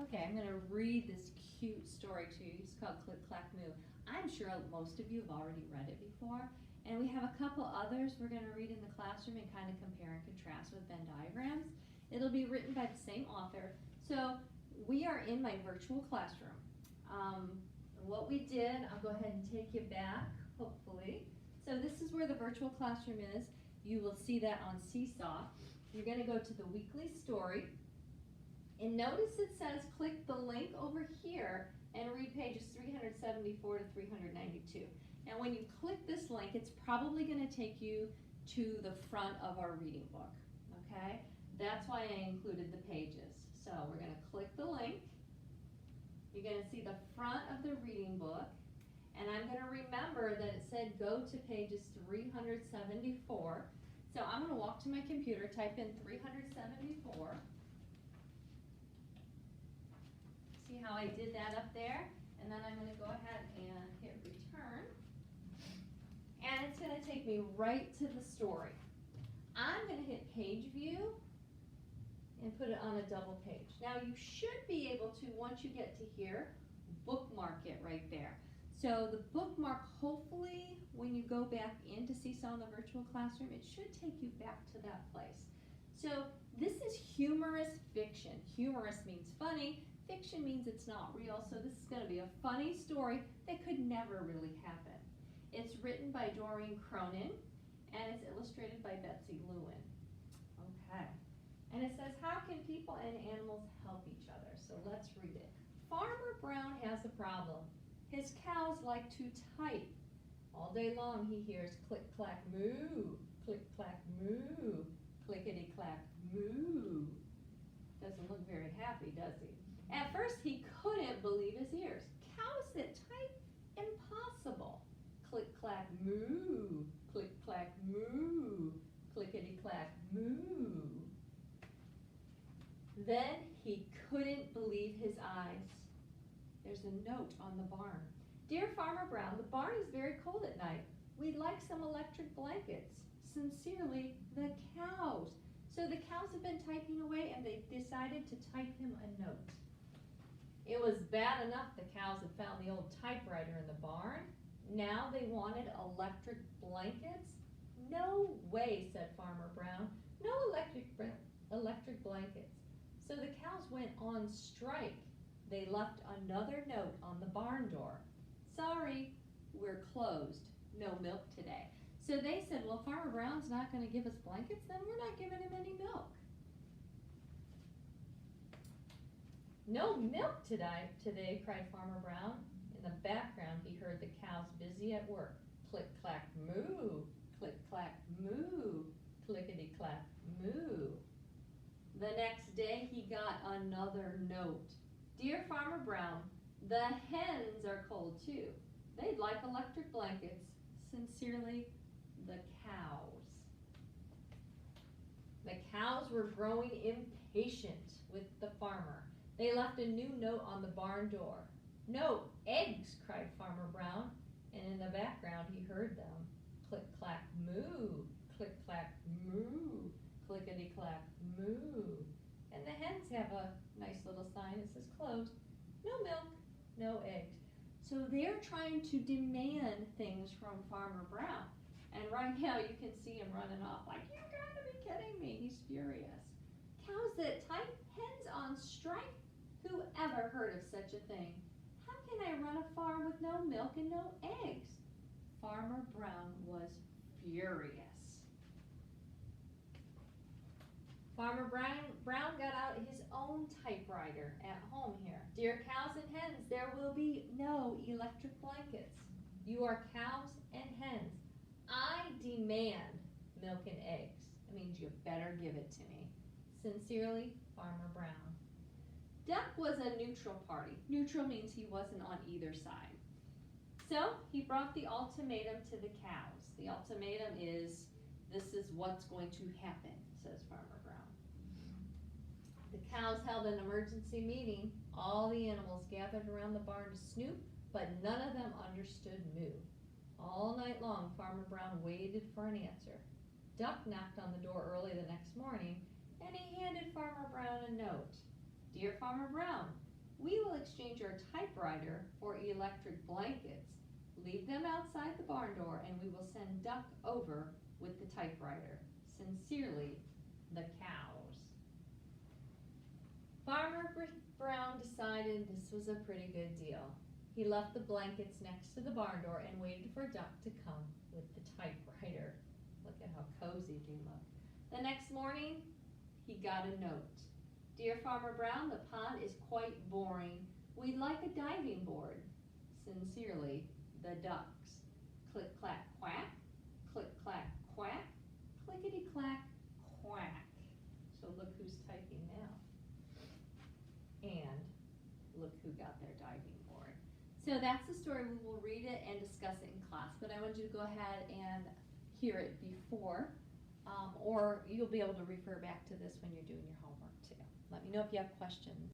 Okay, I'm going to read this cute story to you. It's called Click Clack Moo. I'm sure most of you have already read it before. And we have a couple others we're going to read in the classroom and kind of compare and contrast with Venn diagrams. It'll be written by the same author. So we are in my virtual classroom. What we did, I'll go ahead and take you back, hopefully. So this is where the virtual classroom is. You will see that on Seesaw. You're going to go to the weekly story. And notice it says click the link over here and read pages 374 to 392. Now when you click this link, it's probably going to take you to the front of our reading book, okay? That's why I included the pages. So we're going to click the link. You're going to see the front of the reading book. And I'm going to remember that it said go to pages 374. So I'm going to walk to my computer, type in 374. See how I did that up there? And then I'm going to go ahead and hit return. And it's going to take me right to the story. I'm going to hit page view and put it on a double page. Now you should be able to, once you get to here, bookmark it right there. So the bookmark, hopefully, when you go back into Seesaw in the virtual classroom, it should take you back to that place. So this is humorous fiction. Humorous means funny. Fiction means it's not real, so this is going to be a funny story that could never really happen. It's written by Doreen Cronin, and it's illustrated by Betsy Lewin. Okay. And it says, how can people and animals help each other? So let's read it. Farmer Brown has a problem. His cows like to type. All day long he hears click, clack, moo, click, clack, moo, clickety, clack, moo. Doesn't look very happy, does he? At first he couldn't believe his ears. Cows that type? Impossible. Click, clack, moo, click, clack, moo, clickety, clack, moo. Then he couldn't believe his eyes. There's a note on the barn. Dear Farmer Brown, the barn is very cold at night. We'd like some electric blankets. Sincerely, the cows. So the cows have been typing away and they decided to type him a note. It was bad enough the cows had found the old typewriter in the barn. Now they wanted electric blankets? No way, said Farmer Brown. No electric blankets. So the cows went on strike. They left another note on the barn door. Sorry, we're closed. No milk today. So they said, well, Farmer Brown's not going to give us blankets, then we're not giving him any milk. No milk today, cried Farmer Brown. In the background, he heard the cows busy at work. Click, clack, moo, click, clack, moo, clickety, clack, moo. The next day, he got another note. Dear Farmer Brown, the hens are cold too. They'd like electric blankets. Sincerely, the cows. The cows were growing impatient with the farmer. They left a new note on the barn door. No, eggs, cried Farmer Brown, and in the background he heard them. Click, clack, moo, click, clack, moo, clickety, clack, moo. And the hens have a nice little sign that says closed. No milk, no eggs. So they're trying to demand things from Farmer Brown. And right now you can see him running off like, you gotta be kidding me. He's furious. Cows that type, hens on strike? Who ever heard of such a thing? How can I run a farm with no milk and no eggs? Farmer Brown was furious. Farmer Brown got out his own typewriter at home here. Dear cows and hens, there will be no electric blankets. You are cows and hens. I demand milk and eggs. That means you better give it to me. Sincerely, Farmer Brown. Duck was a neutral party. Neutral means he wasn't on either side. So he brought the ultimatum to the cows. The ultimatum is, this is what's going to happen, says Farmer Brown. The cows held an emergency meeting. All the animals gathered around the barn to snoop, but none of them understood moo. All night long, Farmer Brown waited for an answer. Duck knocked on the door early the next morning, and he handed Farmer Brown a note. Dear Farmer Brown, We will exchange our typewriter for electric blankets. Leave them outside the barn door and we will send Duck over with the typewriter. Sincerely, the cows. Farmer Brown decided this was a pretty good deal. He left the blankets next to the barn door and waited for Duck to come with the typewriter. Look at how cozy they look. The next morning, he got a note. Dear Farmer Brown, the pond is quite boring. We'd like a diving board. Sincerely, the ducks. Click, clack, quack. Click, clack, quack. Clickety, clack, quack. So look who's typing now. And look who got their diving board. So that's the story. We will read it and discuss it in class, but I want you to go ahead and hear it before, or you'll be able to refer back to this when you're doing your homework too. Let me know if you have questions.